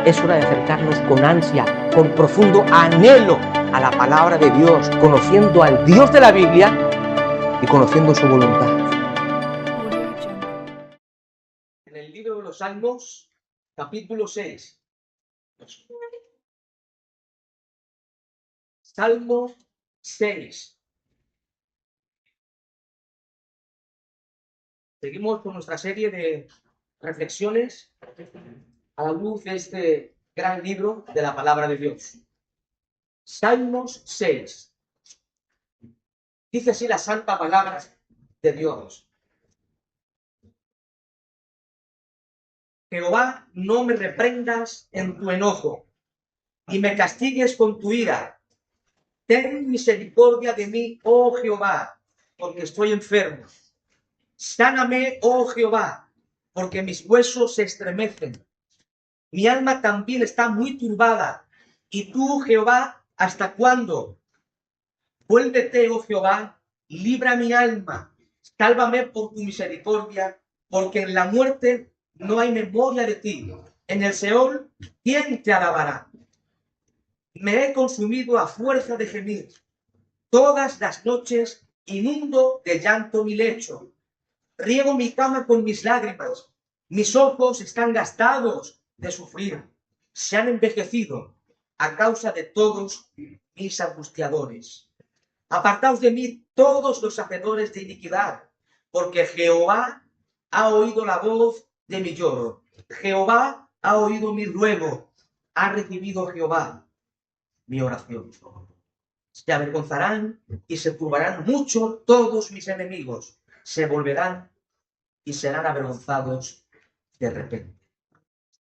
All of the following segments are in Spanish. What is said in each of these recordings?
Es hora de acercarnos con ansia, con profundo anhelo a la palabra de Dios, conociendo al Dios de la Biblia y conociendo su voluntad. En el libro de los Salmos, capítulo 6. Salmo 6. Seguimos con nuestra serie de reflexiones a la luz de este gran libro de la palabra de Dios. Salmos 6. Dice así la santa palabra de Dios. Jehová, no me reprendas en tu enojo, ni me castigues con tu ira. Ten misericordia de mí, oh Jehová, porque estoy enfermo. Sáname, oh Jehová, porque mis huesos se estremecen. Mi alma también está muy turbada. ¿Y tú, Jehová, hasta cuándo? Vuélvete, oh Jehová, libra mi alma. Sálvame por tu misericordia, porque en la muerte no hay memoria de ti. En el Seol, ¿quién te alabará? Me he consumido a fuerza de gemir. Todas las noches inundo de llanto mi lecho. Riego mi cama con mis lágrimas. Mis ojos están gastados de sufrir. Se han envejecido a causa de todos mis angustiadores. Apartaos de mí todos los hacedores de iniquidad, porque Jehová ha oído la voz de mi lloro. Jehová ha oído mi ruego. Ha recibido Jehová mi oración. Se avergonzarán y se turbarán mucho todos mis enemigos. Se volverán y serán avergonzados de repente.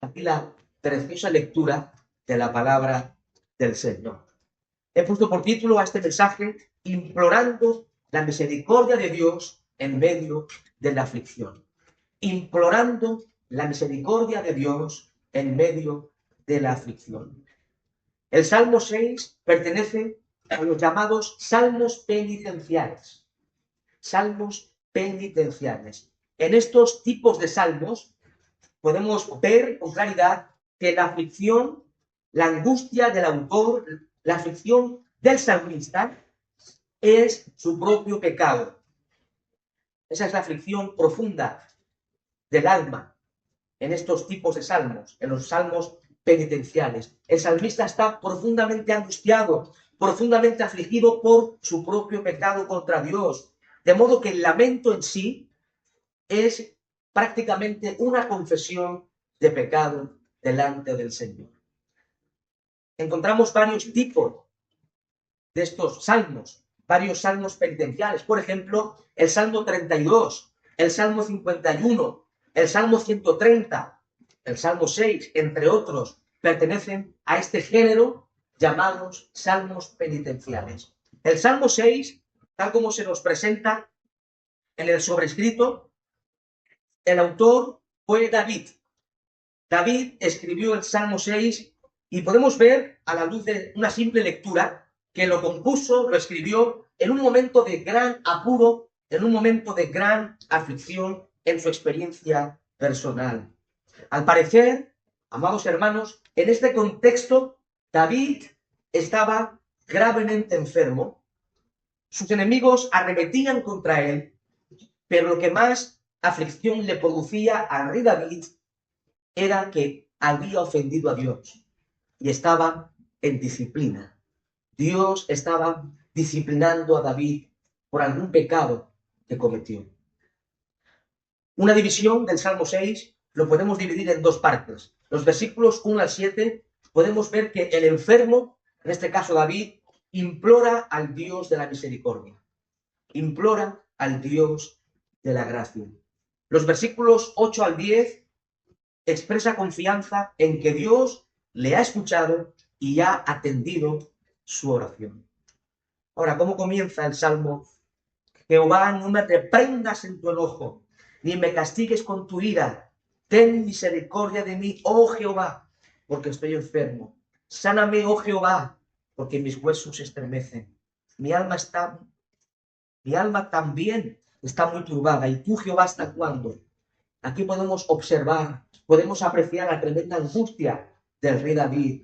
Aquí la preciosa lectura de la palabra del Señor. He puesto por título a este mensaje: implorando la misericordia de Dios en medio de la aflicción. Implorando la misericordia de Dios en medio de la aflicción. El Salmo 6 pertenece a los llamados salmos penitenciales. Salmos penitenciales. En estos tipos de salmos podemos ver con claridad que la aflicción, la angustia del autor, la aflicción del salmista es su propio pecado. Esa es la aflicción profunda del alma en estos tipos de salmos, en los salmos penitenciales. El salmista está profundamente angustiado, profundamente afligido por su propio pecado contra Dios. De modo que el lamento en sí es prácticamente una confesión de pecado delante del Señor. Encontramos varios tipos de estos salmos, varios salmos penitenciales. Por ejemplo, el Salmo 32, el Salmo 51, el Salmo 130, el Salmo 6, entre otros, pertenecen a este género llamados salmos penitenciales. El Salmo 6, tal como se nos presenta en el sobrescrito, el autor fue David. David escribió el Salmo 6 y podemos ver, a la luz de una simple lectura, que lo compuso, lo escribió en un momento de gran apuro, en un momento de gran aflicción en su experiencia personal. Al parecer, amados hermanos, en este contexto, David estaba gravemente enfermo. Sus enemigos arremetían contra él, pero lo que más aflicción le producía al rey David era que había ofendido a Dios y estaba en disciplina. Dios estaba disciplinando a David por algún pecado que cometió. Una división del Salmo 6 lo podemos dividir en dos partes. Los versículos 1 al 7 podemos ver que el enfermo, en este caso David, implora al Dios de la misericordia. Implora al Dios de la gracia. Los versículos 8 al 10 expresa confianza en que Dios le ha escuchado y ha atendido su oración. Ahora, ¿cómo comienza el Salmo? Jehová, no me reprendas en tu enojo, ni me castigues con tu ira. Ten misericordia de mí, oh Jehová, porque estoy enfermo. Sáname, oh Jehová, porque mis huesos se estremecen. Mi alma también está muy turbada. ¿Y tú, Jehová, hasta cuándo? Aquí podemos observar, podemos apreciar la tremenda angustia del rey David.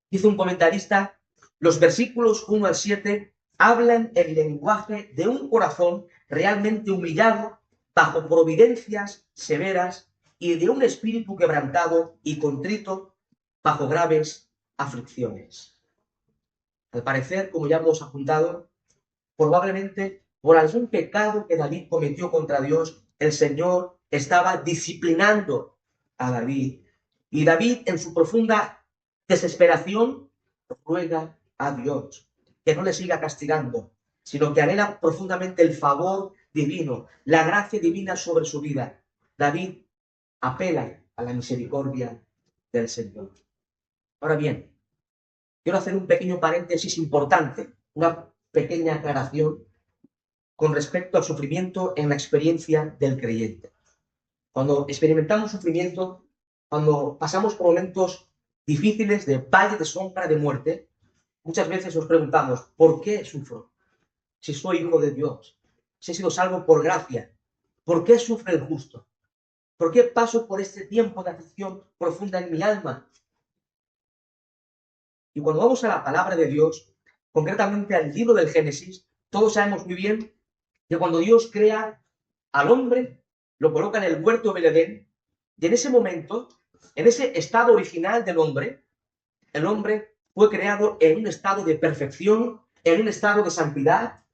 Dice un comentarista, los versículos 1 al 7 hablan el lenguaje de un corazón realmente humillado bajo providencias severas y de un espíritu quebrantado y contrito bajo graves aflicciones. Al parecer, como ya hemos apuntado, probablemente por algún pecado que David cometió contra Dios, el Señor estaba disciplinando a David. Y David, en su profunda desesperación, ruega a Dios que no le siga castigando, sino que anhela profundamente el favor divino, la gracia divina sobre su vida. David apela a la misericordia del Señor. Ahora bien, quiero hacer un pequeño paréntesis importante, una pequeña aclaración con respecto al sufrimiento en la experiencia del creyente. Cuando experimentamos sufrimiento, cuando pasamos por momentos difíciles de valle de sombra de muerte, muchas veces nos preguntamos, ¿por qué sufro? Si soy hijo de Dios, si he sido salvo por gracia, ¿por qué sufre el justo? ¿Por qué paso por este tiempo de aflicción profunda en mi alma? Y cuando vamos a la palabra de Dios, concretamente al libro del Génesis, todos sabemos muy bien que cuando Dios crea al hombre, lo coloca en el huerto del Edén, y en ese momento, en ese estado original del hombre, el hombre fue creado en un estado de perfección, en un estado de santidad.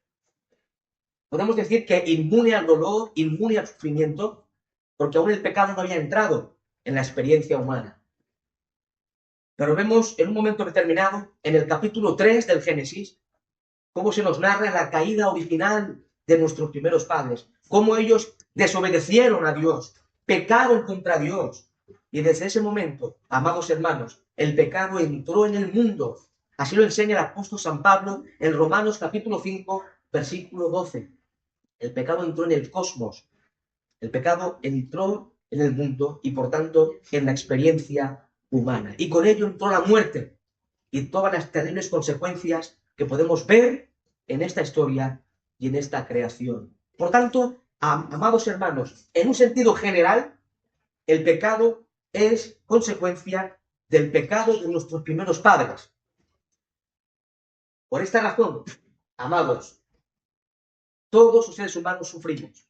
Podemos decir que inmune al dolor, inmune al sufrimiento, porque aún el pecado no había entrado en la experiencia humana. Pero vemos en un momento determinado, en el capítulo 3 del Génesis, cómo se nos narra la caída original de nuestros primeros padres, cómo ellos desobedecieron a Dios, pecaron contra Dios. Y desde ese momento, amados hermanos, el pecado entró en el mundo. Así lo enseña el apóstol San Pablo en Romanos capítulo 5, versículo 12. El pecado entró en el cosmos, el pecado entró en el mundo y por tanto en la experiencia humana. Y con ello entró la muerte y todas las terribles consecuencias que podemos ver en esta historia y en esta creación. Por tanto, amados hermanos, en un sentido general, el pecado es consecuencia del pecado de nuestros primeros padres. Por esta razón, amados, todos los seres humanos sufrimos,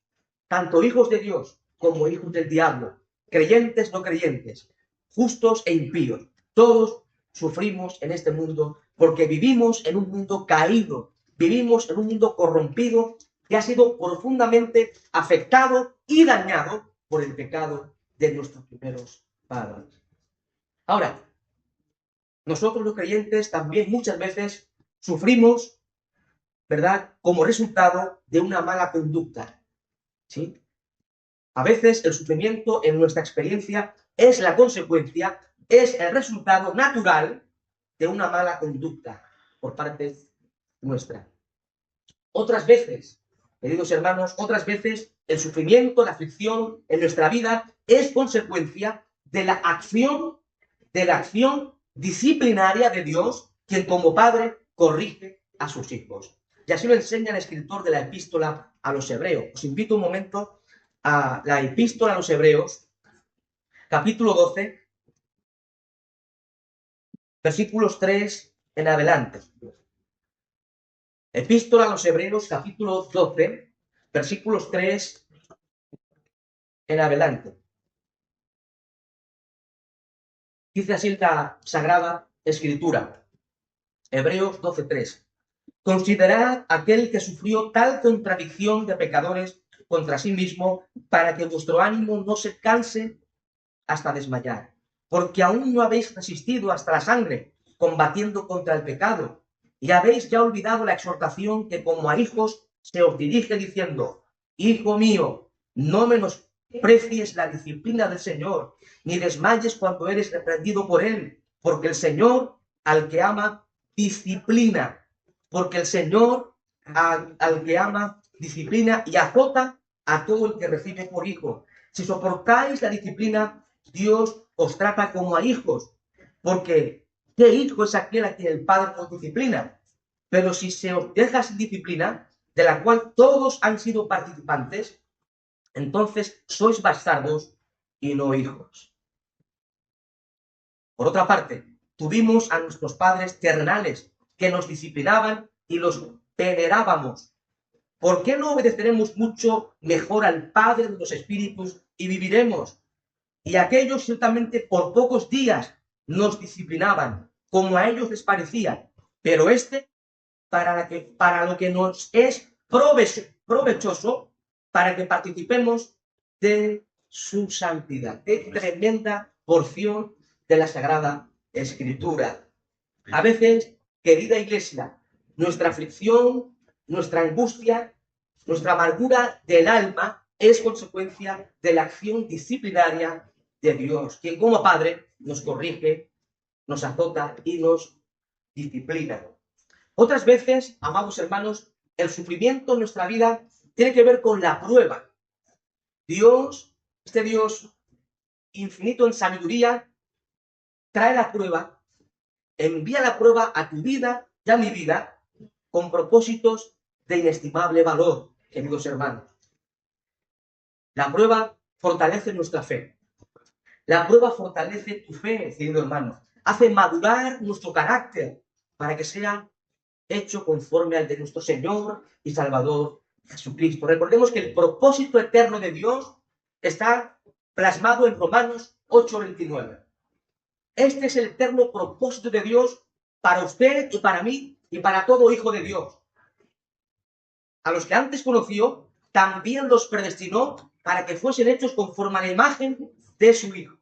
tanto hijos de Dios como hijos del diablo, creyentes, no creyentes, justos e impíos. Todos sufrimos en este mundo porque vivimos en un mundo caído, vivimos en un mundo corrompido que ha sido profundamente afectado y dañado por el pecado de nuestros primeros padres. Ahora, nosotros los creyentes también muchas veces sufrimos, ¿verdad?, como resultado de una mala conducta, ¿sí? A veces el sufrimiento en nuestra experiencia es la consecuencia, es el resultado natural de una mala conducta por parte nuestra. Otras veces, queridos hermanos, otras veces el sufrimiento, la aflicción en nuestra vida es consecuencia de la acción disciplinaria de Dios, quien como padre corrige a sus hijos. Y así lo enseña el escritor de la epístola a los hebreos. Os invito un momento a la epístola a los hebreos, capítulo 12, versículos 3 en adelante. Epístola a los hebreos, capítulo 12, versículos 3 en adelante. Dice así la Sagrada Escritura, Hebreos 12:3. Considerad aquel que sufrió tal contradicción de pecadores contra sí mismo, para que vuestro ánimo no se canse hasta desmayar, porque aún no habéis resistido hasta la sangre, combatiendo contra el pecado, y habéis ya olvidado la exhortación que como a hijos se os dirige diciendo, hijo mío, no menosprecies la disciplina del Señor, ni desmayes cuando eres reprendido por él, porque el Señor al que ama disciplina, porque el Señor al que ama disciplina y azota a todo el que recibe por hijo. Si soportáis la disciplina, Dios os trata como a hijos, porque ¿qué hijo es aquel a quien el Padre os disciplina? Pero si se os deja sin disciplina, de la cual todos han sido participantes, entonces sois bastardos y no hijos. Por otra parte, tuvimos a nuestros padres terrenales que nos disciplinaban y los venerábamos. ¿Por qué no obedeceremos mucho mejor al Padre de los Espíritus y viviremos? Y aquellos ciertamente por pocos días nos disciplinaban, como a ellos les parecía, pero para lo que nos es provechoso, para que participemos de su santidad. Qué tremenda porción de la Sagrada Escritura. A veces, querida Iglesia, nuestra aflicción, nuestra angustia, nuestra amargura del alma es consecuencia de la acción disciplinaria de Dios, quien como Padre nos corrige, nos azota y nos disciplina. Otras veces, amados hermanos, el sufrimiento en nuestra vida tiene que ver con la prueba. Dios, este Dios infinito en sabiduría, trae la prueba, envía la prueba a tu vida y a mi vida con propósitos de inestimable valor, queridos hermanos. La prueba fortalece nuestra fe. La prueba fortalece tu fe, querido hermano. Hace madurar nuestro carácter para que sea hecho conforme al de nuestro Señor y Salvador Jesucristo. Recordemos que el propósito eterno de Dios está plasmado en Romanos 8:29. Este es el eterno propósito de Dios para usted y para mí y para todo hijo de Dios. A los que antes conoció, también los predestinó para que fuesen hechos conforme a la imagen de su Hijo.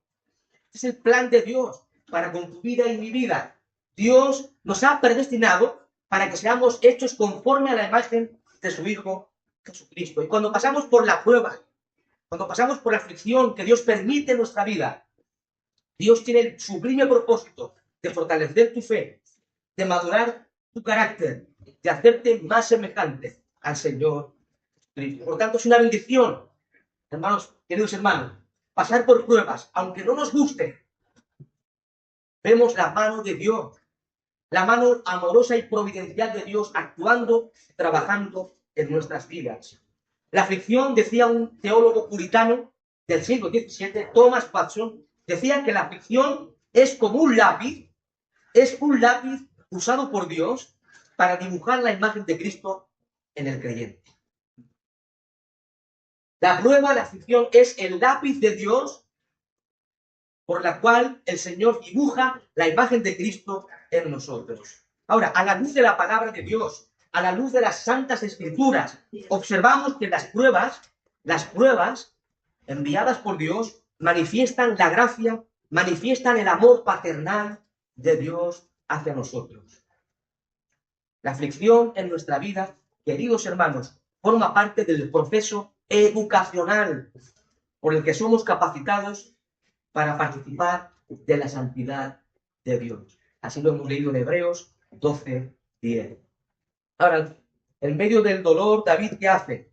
Este es el plan de Dios para con tu vida y mi vida. Dios nos ha predestinado para que seamos hechos conforme a la imagen de su Hijo Jesucristo. Y cuando pasamos por la prueba, cuando pasamos por la aflicción que Dios permite en nuestra vida, Dios tiene el sublime propósito de fortalecer tu fe, de madurar tu carácter, de hacerte más semejante al Señor Jesucristo. Por lo tanto, es una bendición, hermanos, queridos hermanos, pasar por pruebas, aunque no nos guste. Vemos la mano de Dios, la mano amorosa y providencial de Dios actuando, trabajando en nuestras vidas. La aflicción, decía un teólogo puritano del siglo XVII, Thomas Watson, decía que la aflicción es como un lápiz usado por Dios para dibujar la imagen de Cristo en el creyente. La prueba, la aflicción, es el lápiz de Dios por la cual el Señor dibuja la imagen de Cristo en nosotros. Ahora, a la luz de la palabra de Dios, a la luz de las santas escrituras, observamos que las pruebas enviadas por Dios manifiestan la gracia, manifiestan el amor paternal de Dios hacia nosotros. La aflicción en nuestra vida, queridos hermanos, forma parte del proceso educacional por el que somos capacitados para participar de la santidad de Dios. Así lo hemos leído en Hebreos 12:10. Ahora, en medio del dolor, David, ¿qué hace?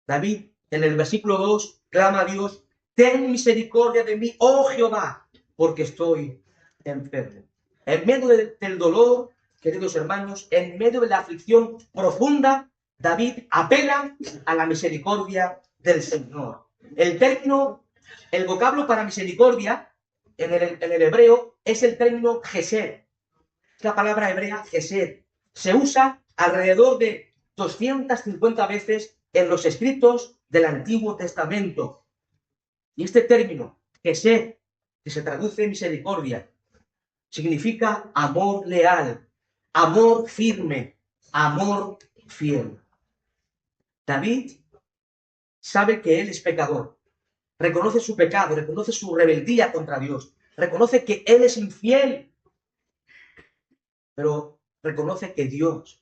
David, en el versículo 2, clama a Dios: ten misericordia de mí, oh Jehová, porque estoy enfermo. En medio del dolor, queridos hermanos, en medio de la aflicción profunda, David apela a la misericordia del Señor. El vocablo para misericordia en el hebreo es el término gesed. Es la palabra hebrea gesed. Se usa alrededor de 250 veces en los escritos del Antiguo Testamento. Y este término, gesed, que se traduce misericordia, significa amor leal, amor firme, amor fiel. David sabe que él es pecador. Reconoce su pecado, reconoce su rebeldía contra Dios, reconoce que él es infiel, pero reconoce que Dios,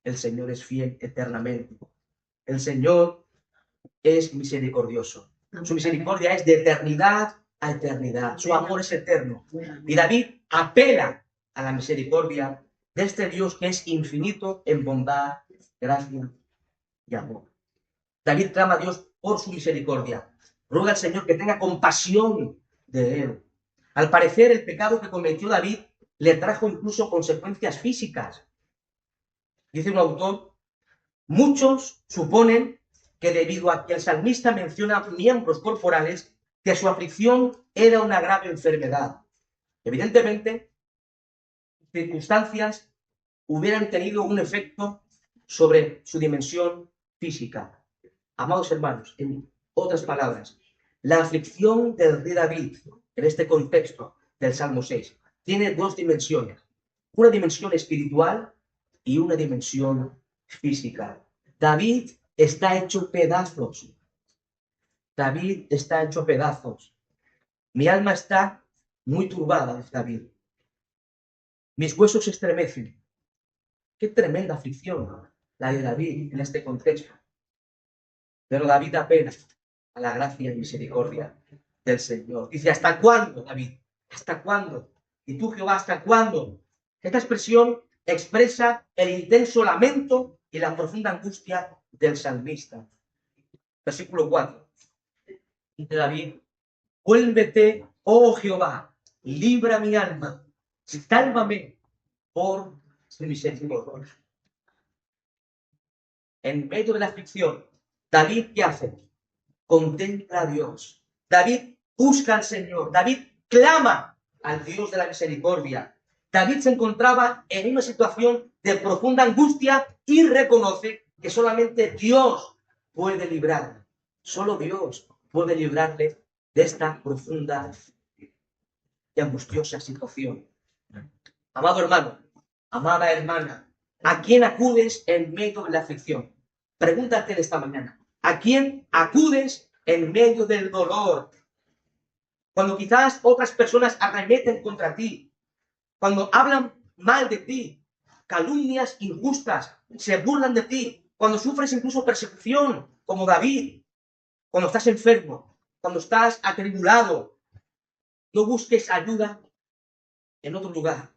el Señor, es fiel eternamente. El Señor es misericordioso. Su misericordia es de eternidad a eternidad. Su amor es eterno. Y David apela a la misericordia de este Dios que es infinito en bondad, gracia y amor. David clama a Dios por su misericordia. Ruega al Señor que tenga compasión de él. Al parecer, el pecado que cometió David le trajo incluso consecuencias físicas. Dice un autor: muchos suponen que debido a que el salmista menciona miembros corporales, que su aflicción era una grave enfermedad. Evidentemente, circunstancias hubieran tenido un efecto sobre su dimensión física. Amados hermanos, en otras palabras, la aflicción del rey David, en este contexto del Salmo 6, tiene dos dimensiones. Una dimensión espiritual y una dimensión física. David está hecho pedazos. David está hecho pedazos. Mi alma está muy turbada, dice David. Mis huesos se estremecen. Qué tremenda aflicción la de David en este contexto. Pero David apela a la gracia y misericordia del Señor. Dice, ¿hasta cuándo, David? ¿Hasta cuándo? Y tú, Jehová, ¿hasta cuándo? Esta expresión expresa el intenso lamento y la profunda angustia del salmista. Versículo 4. Dice David, vuélvete, oh Jehová, libra mi alma, sálvame por su misericordia. En medio de la aflicción, David, ¿qué hace? Contempla a Dios. David busca al Señor. David clama al Dios de la misericordia. David se encontraba en una situación de profunda angustia y reconoce que solamente Dios puede librarle. Solo Dios puede librarle de esta profunda y angustiosa situación. Amado hermano, amada hermana, ¿a quién acudes en medio de la aflicción? Pregúntate esta mañana. ¿A quién acudes en medio del dolor? Cuando quizás otras personas arremeten contra ti, cuando hablan mal de ti, calumnias injustas, se burlan de ti, cuando sufres incluso persecución, como David, cuando estás enfermo, cuando estás atribulado, no busques ayuda en otro lugar.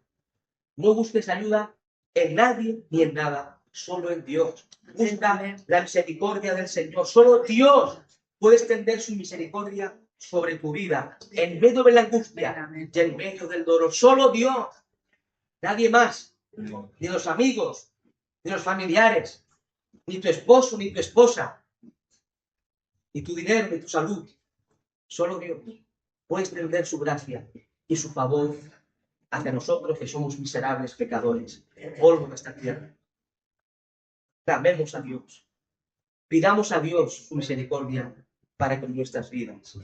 No busques ayuda en nadie ni en nada, solo en Dios. Busca la misericordia del Señor. Solo Dios puede extender su misericordia sobre tu vida, en medio de la angustia y en medio del dolor. Solo Dios, nadie más, ni los amigos, ni los familiares, ni tu esposo, ni tu esposa, ni tu dinero, ni tu salud. Solo Dios puede extender su gracia y su favor hacia nosotros que somos miserables pecadores, polvo de esta tierra. Clamemos a Dios. Pidamos a Dios su misericordia para con nuestras vidas.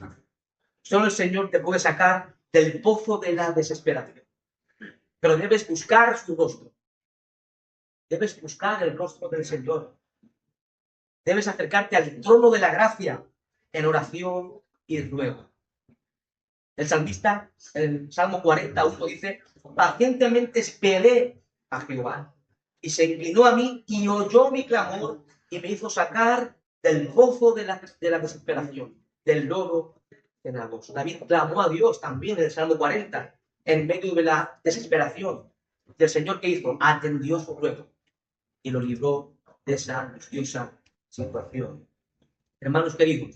Solo el Señor te puede sacar del pozo de la desesperación. Pero debes buscar su rostro. Debes buscar el rostro del Señor. Debes acercarte al trono de la gracia en oración y ruego. El salmista, en el Salmo 41, dice, pacientemente esperé a Jehová y se inclinó a mí y oyó mi clamor y me hizo sacar del pozo de la desesperación, del lodo cenagoso. David clamó a Dios también en el Salmo 40, en medio de la desesperación. El Señor, ¿qué hizo? Atendió su ruego y lo libró de esa angustiosa situación. Hermanos queridos,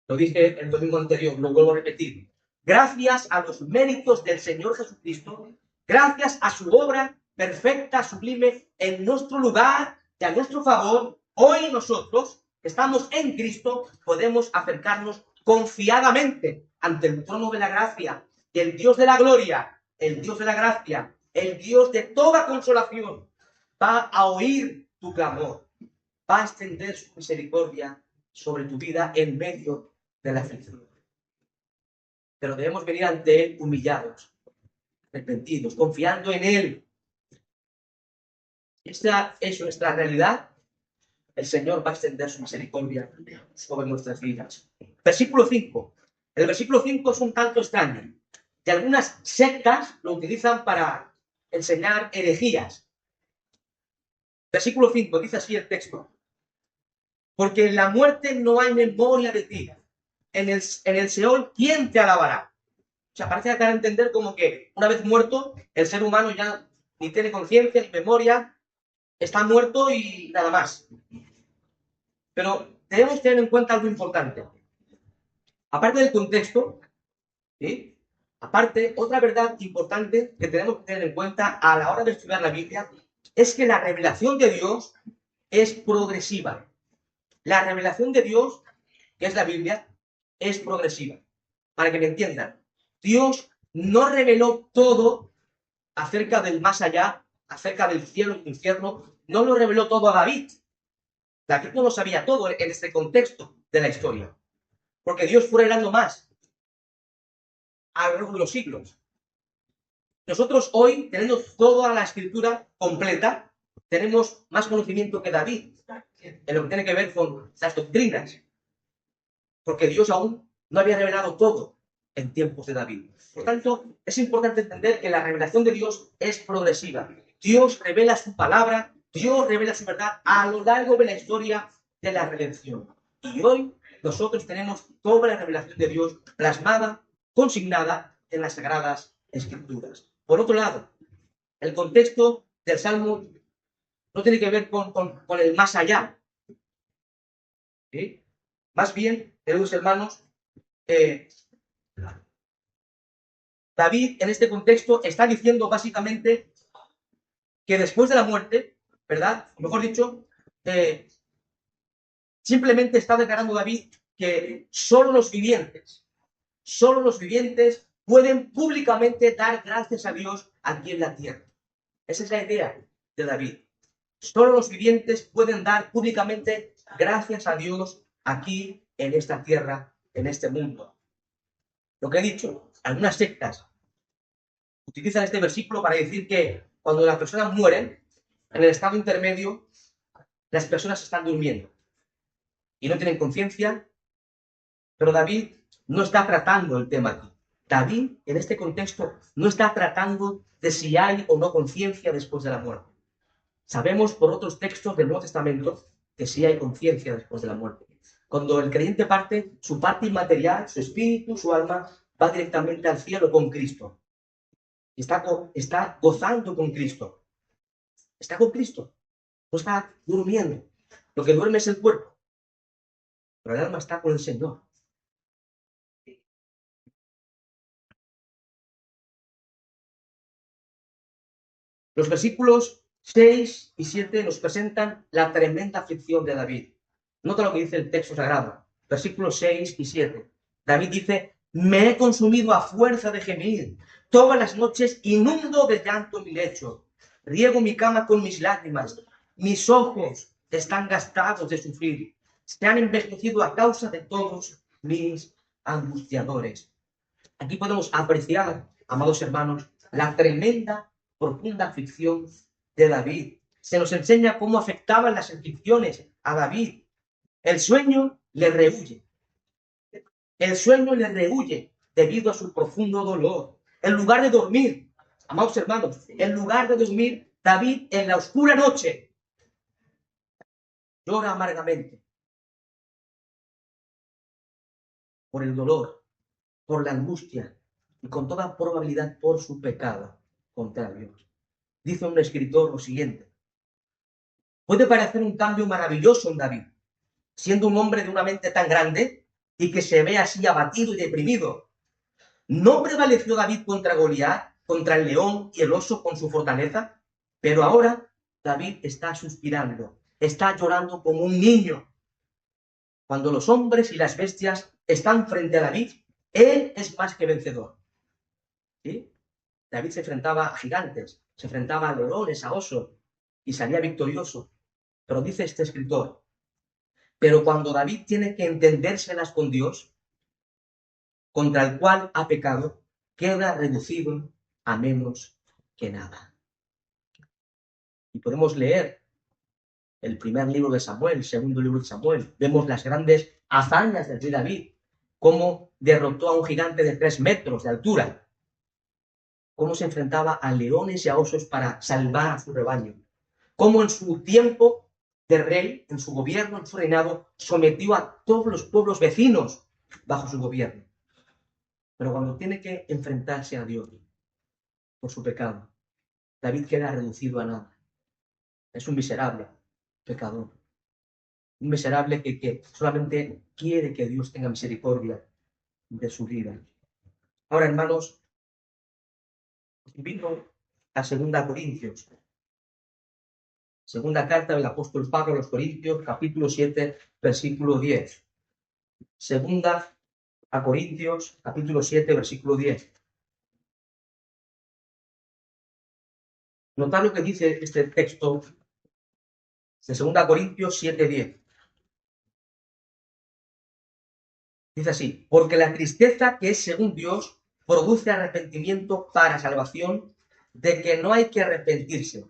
lo dije el domingo anterior, lo vuelvo a repetir. Gracias a los méritos del Señor Jesucristo, gracias a su obra perfecta, sublime, en nuestro lugar y a nuestro favor, hoy nosotros, que estamos en Cristo, podemos acercarnos confiadamente ante el trono de la gracia, del Dios de la gloria, el Dios de la gracia, el Dios de toda consolación, va a oír tu clamor, va a extender su misericordia sobre tu vida en medio de la aflicción. Pero debemos venir ante Él humillados, arrepentidos, confiando en Él. Esta es nuestra realidad. El Señor va a extender su misericordia sobre nuestras vidas. Versículo 5. El versículo 5 es un tanto extraño. Y algunas sectas lo utilizan para enseñar herejías. Versículo 5, dice así el texto. Porque en la muerte no hay memoria de ti. En el Seol, ¿quién te alabará? O sea, parece dar a entender como que una vez muerto, el ser humano ya ni tiene conciencia ni memoria, está muerto y nada más. Pero debemos tener en cuenta algo importante. Aparte del contexto, ¿sí? Aparte, otra verdad importante que tenemos que tener en cuenta a la hora de estudiar la Biblia es que la revelación de Dios es progresiva. La revelación de Dios, que es la Biblia, es progresiva. Para que me entiendan, Dios no reveló todo acerca del más allá, acerca del cielo y del infierno, no lo reveló todo a David. David no lo sabía todo en este contexto de la historia, porque Dios fue revelando más a lo largo de los siglos. Nosotros hoy, teniendo toda la escritura completa, tenemos más conocimiento que David en lo que tiene que ver con las doctrinas, porque Dios aún no había revelado todo en tiempos de David. Por tanto, es importante entender que la revelación de Dios es progresiva. Dios revela su palabra, Dios revela su verdad a lo largo de la historia de la redención. Y hoy nosotros tenemos toda la revelación de Dios plasmada, consignada en las Sagradas Escrituras. Por otro lado, el contexto del Salmo no tiene que ver con el más allá. ¿Sí? Más bien, queridos hermanos, David en este contexto está diciendo básicamente que después de la muerte, ¿verdad? O mejor dicho, simplemente está declarando David que solo los vivientes pueden públicamente dar gracias a Dios aquí en la tierra. Esa es la idea de David. Solo los vivientes pueden dar públicamente gracias a Dios aquí en esta tierra, en este mundo. Lo que he dicho, algunas sectas utilizan este versículo para decir que cuando las personas mueren, en el estado intermedio, las personas están durmiendo y no tienen conciencia, pero David no está tratando el tema aquí. David, en este contexto, no está tratando de si hay o no conciencia después de la muerte. Sabemos por otros textos del Nuevo Testamento que sí hay conciencia después de la muerte. Cuando el creyente parte, su parte inmaterial, su espíritu, su alma, va directamente al cielo con Cristo. Está gozando con Cristo. Está con Cristo. No está durmiendo. Lo que duerme es el cuerpo. Pero el alma está con el Señor. Los versículos 6 y 7 nos presentan la tremenda aflicción de David. Nota lo que dice el texto sagrado. Versículos 6 y 7. David dice: me he consumido a fuerza de gemir. Todas las noches inundo de llanto mi lecho. Riego mi cama con mis lágrimas. Mis ojos están gastados de sufrir. Se han envejecido a causa de todos mis angustiadores. Aquí podemos apreciar, amados hermanos, la tremenda, profunda aflicción de David. Se nos enseña cómo afectaban las aflicciones a David. El sueño le rehuye. El sueño le rehuye debido a su profundo dolor. En lugar de dormir, amados hermanos, en lugar de dormir, David en la oscura noche llora amargamente por el dolor, por la angustia y con toda probabilidad por su pecado contra Dios. Dice un escritor lo siguiente: puede parecer un cambio maravilloso en David, siendo un hombre de una mente tan grande y que se ve así abatido y deprimido. ¿No prevaleció David contra Goliat, contra el león y el oso con su fortaleza? Pero ahora David está suspirando, está llorando como un niño. Cuando los hombres y las bestias están frente a David, él es más que vencedor. ¿Sí? David se enfrentaba a gigantes, se enfrentaba a leones, a osos, y salía victorioso. Pero dice este escritor: pero cuando David tiene que entendérselas con Dios, contra el cual ha pecado, queda reducido a menos que nada. Y podemos leer el primer libro de Samuel, el segundo libro de Samuel. Vemos las grandes hazañas del rey David, cómo derrotó a un gigante de 3 metros de altura, cómo se enfrentaba a leones y a osos para salvar a su rebaño, cómo en su tiempo de rey, en su gobierno, en su reinado, sometió a todos los pueblos vecinos bajo su gobierno. Pero cuando tiene que enfrentarse a Dios por su pecado, David queda reducido a nada. Es un miserable pecador. Un miserable que solamente quiere que Dios tenga misericordia de su vida. Ahora, hermanos, os invito a 2 Corintios. Segunda carta del apóstol Pablo a los Corintios, capítulo 7, versículo 10. Segunda a Corintios, capítulo 7, versículo 10. Notad lo que dice este texto de 2 Corintios 7:10. Dice así: porque la tristeza que es según Dios produce arrepentimiento para salvación, de que no hay que arrepentirse.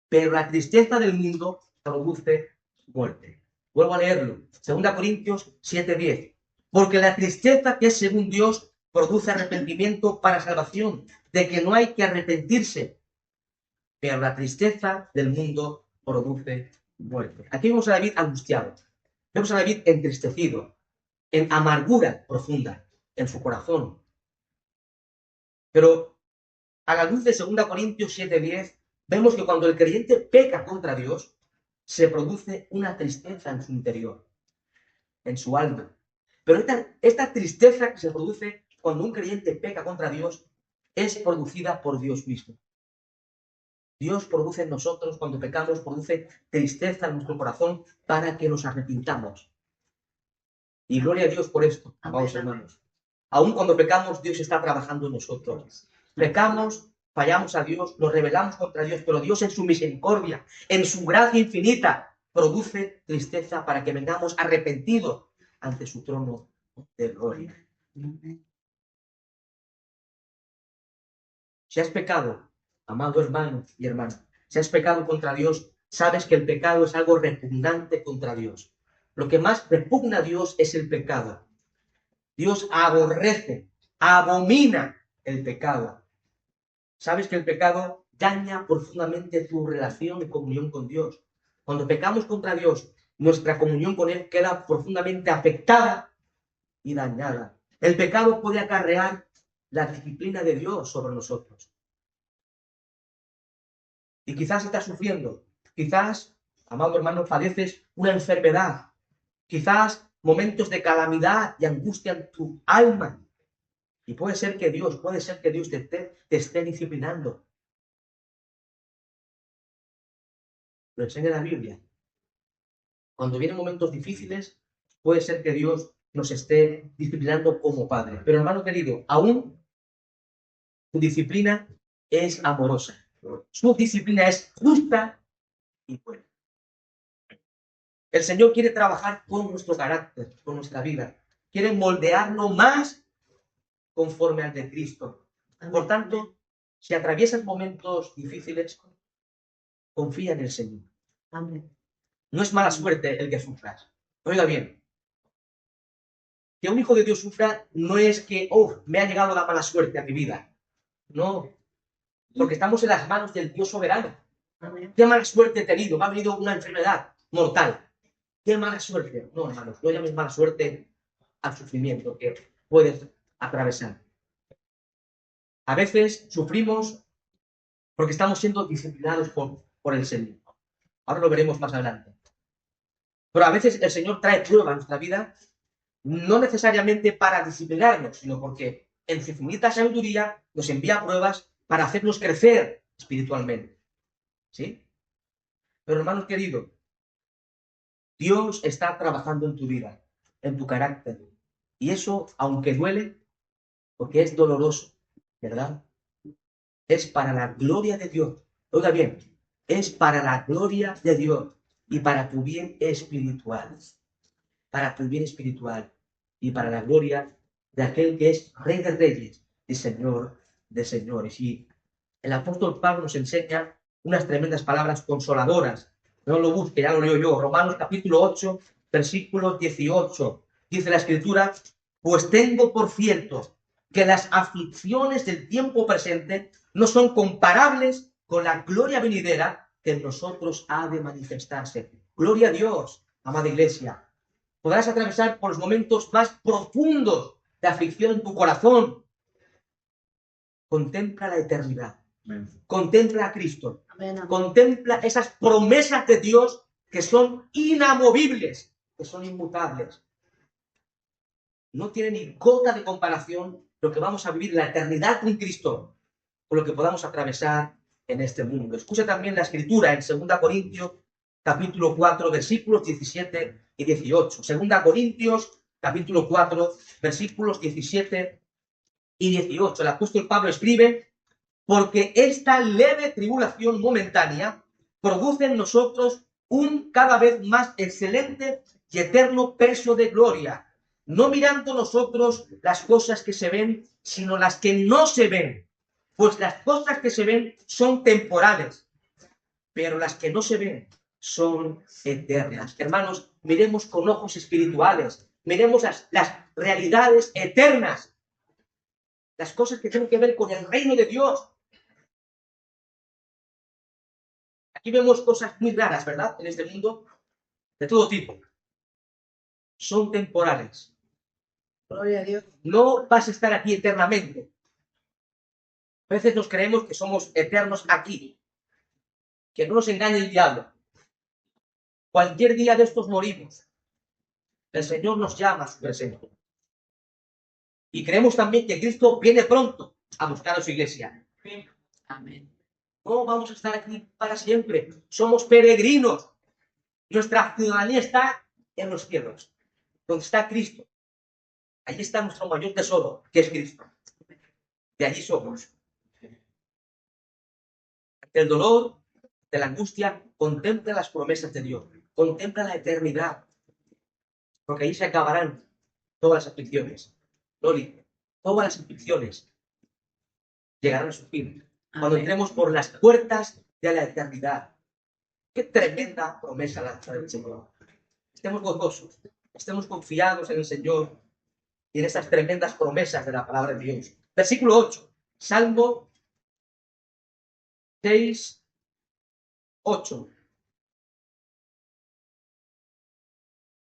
Pero la tristeza del mundo produce muerte. Vuelvo a leerlo. 2 Corintios 7:10. Porque la tristeza que es según Dios produce arrepentimiento para salvación, de que no hay que arrepentirse. Pero la tristeza del mundo produce muerte. Aquí vemos a David angustiado. Vemos a David entristecido, en amargura profunda en su corazón. Pero a la luz de 2 Corintios 7:10, vemos que cuando el creyente peca contra Dios, se produce una tristeza en su interior, en su alma. Pero esta tristeza que se produce cuando un creyente peca contra Dios es producida por Dios mismo. Dios produce en nosotros, cuando pecamos, produce tristeza en nuestro corazón para que nos arrepintamos. Y gloria a Dios por esto, amados hermanos. Aún cuando pecamos, Dios está trabajando en nosotros. Pecamos, fallamos a Dios, nos rebelamos contra Dios, pero Dios en su misericordia, en su gracia infinita, produce tristeza para que vengamos arrepentidos ante su trono de gloria. Si has pecado, amado hermano y hermana, si has pecado contra Dios, sabes que el pecado es algo repugnante contra Dios. Lo que más repugna a Dios es el pecado. Dios aborrece, abomina el pecado. Sabes que el pecado daña profundamente tu relación y comunión con Dios. Cuando pecamos contra Dios, nuestra comunión con Él queda profundamente afectada y dañada. El pecado puede acarrear la disciplina de Dios sobre nosotros. Y quizás estás sufriendo, quizás, amado hermano, padeces una enfermedad, quizás momentos de calamidad y angustia en tu alma. Y puede ser que Dios te esté disciplinando. Lo enseña la Biblia. Cuando vienen momentos difíciles, puede ser que Dios nos esté disciplinando como Padre. Pero hermano querido, aún su disciplina es amorosa. Su disciplina es justa y buena. El Señor quiere trabajar con nuestro carácter, con nuestra vida. Quiere moldearnos más conforme al de Cristo. Por tanto, si atraviesas momentos difíciles, confía en el Señor. Amén. No es mala suerte el que sufras. Oiga bien, que un hijo de Dios sufra no es que, me ha llegado la mala suerte a mi vida. No, porque estamos en las manos del Dios soberano. ¿Qué mala suerte he tenido? Me ha venido una enfermedad mortal. ¿Qué mala suerte? No, hermanos, no llames mala suerte al sufrimiento que puedes atravesar. A veces sufrimos porque estamos siendo disciplinados por el Señor. Ahora lo veremos más adelante. Pero a veces el Señor trae prueba a nuestra vida, no necesariamente para disciplinarnos, sino porque en su infinita sabiduría nos envía pruebas para hacernos crecer espiritualmente. ¿Sí? Pero hermanos queridos, Dios está trabajando en tu vida, en tu carácter. Y eso, aunque duele, porque es doloroso, ¿verdad? Es para la gloria de Dios. Oiga bien, es para la gloria de Dios y para tu bien espiritual. Para tu bien espiritual y para la gloria de aquel que es Rey de Reyes y Señor de Señores. Y el apóstol Pablo nos enseña unas tremendas palabras consoladoras. No lo busque, ya lo leo yo. Romanos capítulo 8, versículo 18. Dice la Escritura: pues tengo por cierto que las aflicciones del tiempo presente no son comparables con la gloria venidera que en nosotros ha de manifestarse. Gloria a Dios, amada iglesia. Podrás atravesar por los momentos más profundos de aflicción en tu corazón. Contempla la eternidad. Amén. Contempla a Cristo. Amén. Contempla esas promesas de Dios que son inamovibles, que son inmutables. No tiene ni gota de comparación lo que vamos a vivir en la eternidad con Cristo con lo que podamos atravesar en este mundo. Escucha también la Escritura en 2 Corintios capítulo 4, versículos 17 y 18. 2 Corintios capítulo 4, versículos 17 y 18. El apóstol Pablo escribe: porque esta leve tribulación momentánea produce en nosotros un cada vez más excelente y eterno peso de gloria, no mirando nosotros las cosas que se ven, sino las que no se ven, pues las cosas que se ven son temporales, pero las que no se ven son eternas. Hermanos, miremos con ojos espirituales, miremos las realidades eternas, las cosas que tienen que ver con el reino de Dios. Aquí vemos cosas muy raras, ¿verdad? En este mundo, de todo tipo. Son temporales. Gloria a Dios. No vas a estar aquí eternamente. A veces nos creemos que somos eternos aquí. Que no nos engañe el diablo. Cualquier día de estos morimos. El Señor nos llama a su presencia. Y creemos también que Cristo viene pronto a buscar a su iglesia. Amén. No vamos a estar aquí para siempre. Somos peregrinos. Nuestra ciudadanía está en los cielos, donde está Cristo. Allí está nuestro mayor tesoro, que es Cristo. De allí somos. Ante el dolor, de la angustia, contempla las promesas de Dios. Contempla la eternidad. Porque allí se acabarán todas las aflicciones. Loli, todas las aflicciones llegarán a su fin. Cuando entremos por las puertas de la eternidad. Qué tremenda promesa la del Señor. Estemos gozosos, estemos confiados en el Señor y en esas tremendas promesas de la palabra de Dios. Versículo 8, Salmo 6, 8.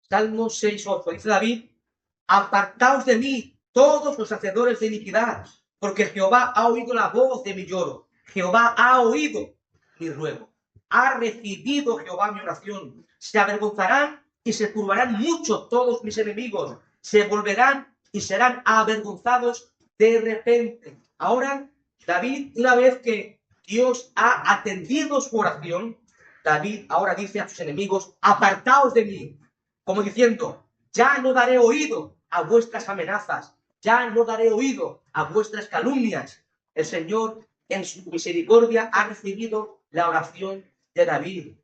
Salmo 6, 8. Dice David, apartaos de mí todos los hacedores de iniquidad, porque Jehová ha oído la voz de mi lloro. Jehová ha oído mi ruego. Ha recibido Jehová mi oración. Se avergonzarán y se turbarán mucho todos mis enemigos. Se volverán y serán avergonzados de repente. Ahora, David, una vez que Dios ha atendido su oración, David ahora dice a sus enemigos, apartaos de mí, como diciendo, ya no daré oído a vuestras amenazas, ya no daré oído a vuestras calumnias. El Señor, en su misericordia, ha recibido la oración de David.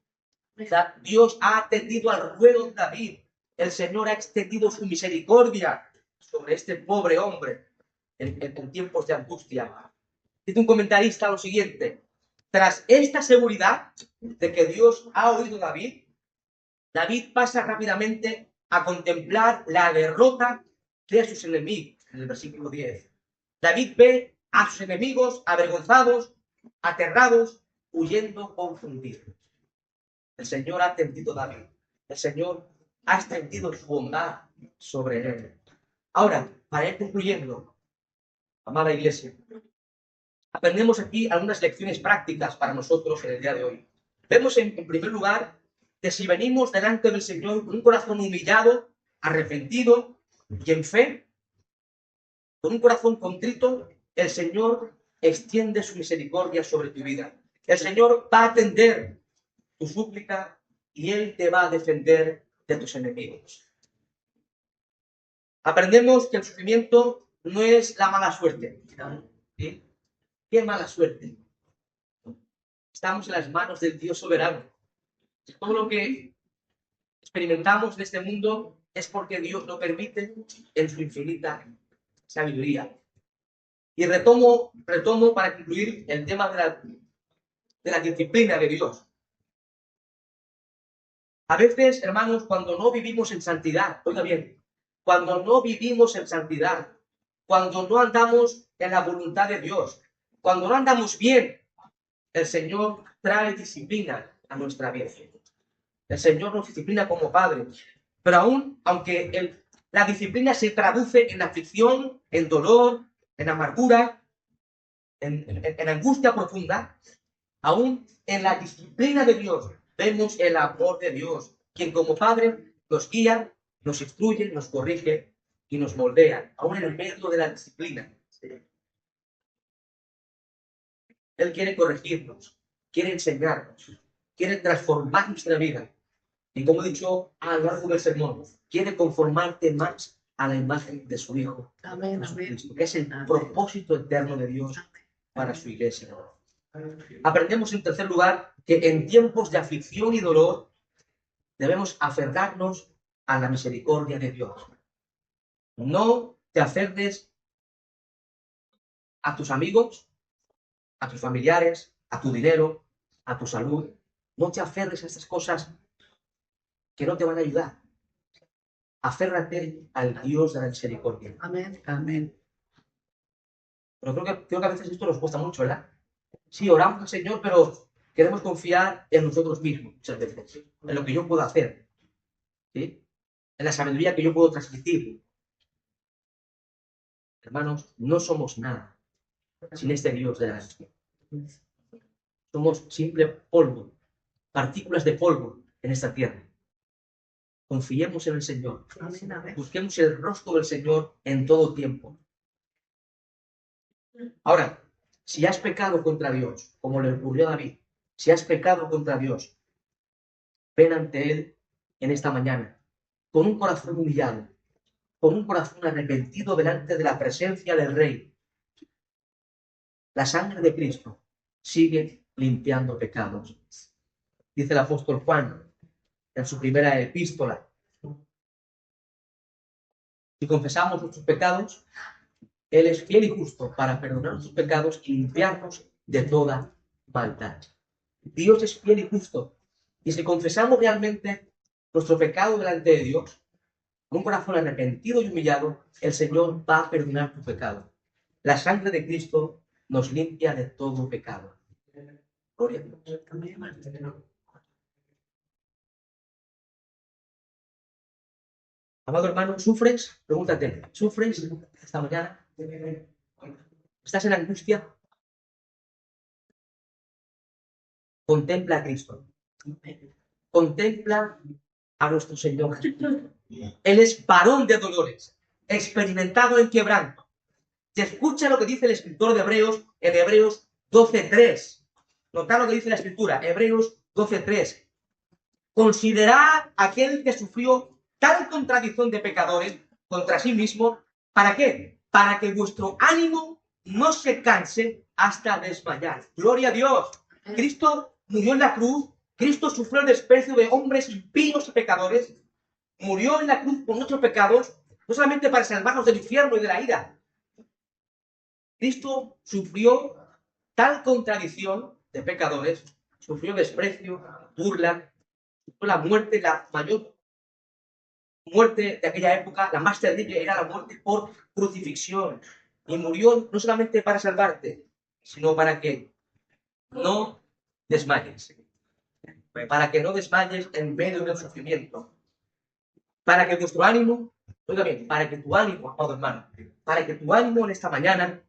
Dios ha atendido al ruego de David. El Señor ha extendido su misericordia sobre este pobre hombre en tiempos de angustia. Dice un comentarista lo siguiente: tras esta seguridad de que Dios ha oído a David, David pasa rápidamente a contemplar la derrota de sus enemigos, en el versículo 10. David ve a sus enemigos avergonzados, aterrados, huyendo confundidos. El Señor ha atendido a David. El Señor ha extendido su bondad sobre él. Ahora, para ir concluyendo, amada iglesia, aprendemos aquí algunas lecciones prácticas para nosotros en el día de hoy. Vemos en primer lugar que si venimos delante del Señor con un corazón humillado, arrepentido y en fe, con un corazón contrito, el Señor extiende su misericordia sobre tu vida. El Señor va a atender tu súplica y Él te va a defender de tus enemigos. Aprendemos que el sufrimiento no es la mala suerte. ¿Sí? ¿Qué mala suerte? Estamos en las manos del Dios soberano. Todo lo que experimentamos en este mundo es porque Dios lo permite en su infinita sabiduría. Y retomo para concluir el tema de la disciplina de Dios. A veces, hermanos, cuando no vivimos en santidad, oiga bien, cuando no vivimos en santidad, cuando no andamos en la voluntad de Dios, cuando no andamos bien, el Señor trae disciplina a nuestra vida. El Señor nos disciplina como Padre. Pero aún, aunque la disciplina se traduce en aflicción, en dolor, en amargura, en angustia profunda, aún en la disciplina de Dios vemos el amor de Dios, quien como Padre nos guía, nos instruye, nos corrige y nos moldea, aún en el medio de la disciplina. Él quiere corregirnos, quiere enseñarnos, quiere transformar nuestra vida. Y como he dicho a lo largo del sermón, quiere conformarte más a la imagen de su Hijo. Amén, Jesucristo, que es el propósito eterno de Dios para su iglesia. Aprendemos en tercer lugar que en tiempos de aflicción y dolor debemos aferrarnos a la misericordia de Dios. No te aferres a tus amigos, a tus familiares, a tu dinero, a tu salud. No te aferres a estas cosas que no te van a ayudar. Aférrate al Dios de la misericordia. Amén. Amén. Pero creo que a veces esto nos cuesta mucho, ¿verdad? Sí, oramos al Señor, pero queremos confiar en nosotros mismos muchas veces, en lo que yo puedo hacer, ¿sí? En la sabiduría que yo puedo transmitir. Hermanos, no somos nada sin este Dios de la misericordia. Somos simple polvo, partículas de polvo en esta tierra. Confiemos en el Señor. Amén. Amén. Busquemos el rostro del Señor en todo tiempo. Ahora, si has pecado contra Dios, como le ocurrió a David, si has pecado contra Dios, ven ante Él en esta mañana, con un corazón humillado, con un corazón arrepentido delante de la presencia del Rey. La sangre de Cristo sigue limpiando pecados. Dice el apóstol Juan en su primera epístola. Si confesamos nuestros pecados, Él es fiel y justo para perdonar nuestros pecados y limpiarnos de toda maldad. Dios es fiel y justo. Y si confesamos realmente nuestro pecado delante de Dios, con un corazón arrepentido y humillado, el Señor va a perdonar tu pecado. La sangre de Cristo nos limpia de todo pecado. Gloria a Dios. Amado hermano, ¿sufres? Pregúntate, ¿sufres esta mañana? ¿Estás en angustia? Contempla a Cristo. Contempla a nuestro Señor. Él es varón de dolores, experimentado en quebranto. Se escucha lo que dice el escritor de Hebreos en Hebreos 12:3. Notad lo que dice la escritura, Hebreos 12:3. Considerad aquel que sufrió tal contradicción de pecadores contra sí mismo. ¿Para qué? Para que vuestro ánimo no se canse hasta desmayar. Gloria a Dios. Cristo murió en la cruz. Cristo sufrió el desprecio de hombres impíos y pecadores. Murió en la cruz por nuestros pecados, no solamente para salvarnos del infierno y de la ira. Cristo sufrió tal contradicción de pecadores, sufrió desprecio, burla, sufrió la muerte, la mayor muerte de aquella época, la más terrible, era la muerte por crucifixión. Y murió no solamente para salvarte, sino para que no desmayes. Para que no desmayes en medio del sufrimiento. Para que vuestro ánimo, oiga bien, para que tu ánimo, amado hermano, para que tu ánimo en esta mañana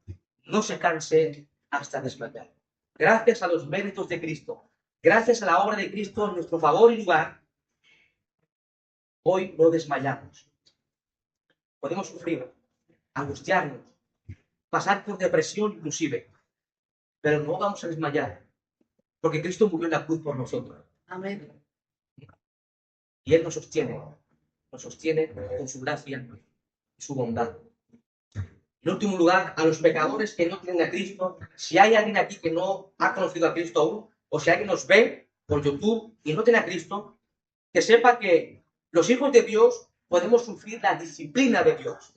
no se canse hasta desmayar. Gracias a los méritos de Cristo, gracias a la obra de Cristo en nuestro favor y lugar, hoy no desmayamos. Podemos sufrir, angustiarnos, pasar por depresión inclusive, pero no vamos a desmayar, porque Cristo murió en la cruz por nosotros. Amén. Y Él nos sostiene con su gracia y su bondad. En último lugar, a los pecadores que no tienen a Cristo, si hay alguien aquí que no ha conocido a Cristo aún, o si alguien nos ve por YouTube y no tiene a Cristo, que sepa que los hijos de Dios podemos sufrir la disciplina de Dios,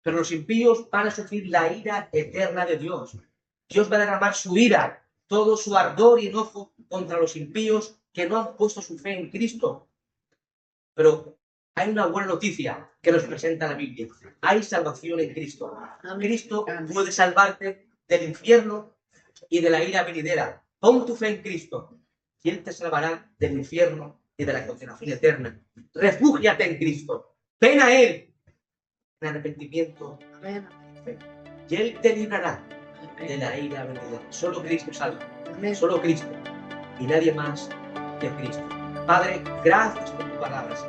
pero los impíos van a sufrir la ira eterna de Dios. Dios va a derramar su ira, todo su ardor y enojo contra los impíos que no han puesto su fe en Cristo. Pero hay una buena noticia que nos presenta la Biblia. Hay salvación en Cristo. Cristo puede salvarte del infierno y de la ira venidera. Pon tu fe en Cristo y Él te salvará del infierno y de la condenación eterna. Refúgiate en Cristo. Ven a Él en arrepentimiento. Y Él te librará de la ira venidera. Solo Cristo salva. Solo Cristo y nadie más que Cristo. Padre, gracias por tus palabras.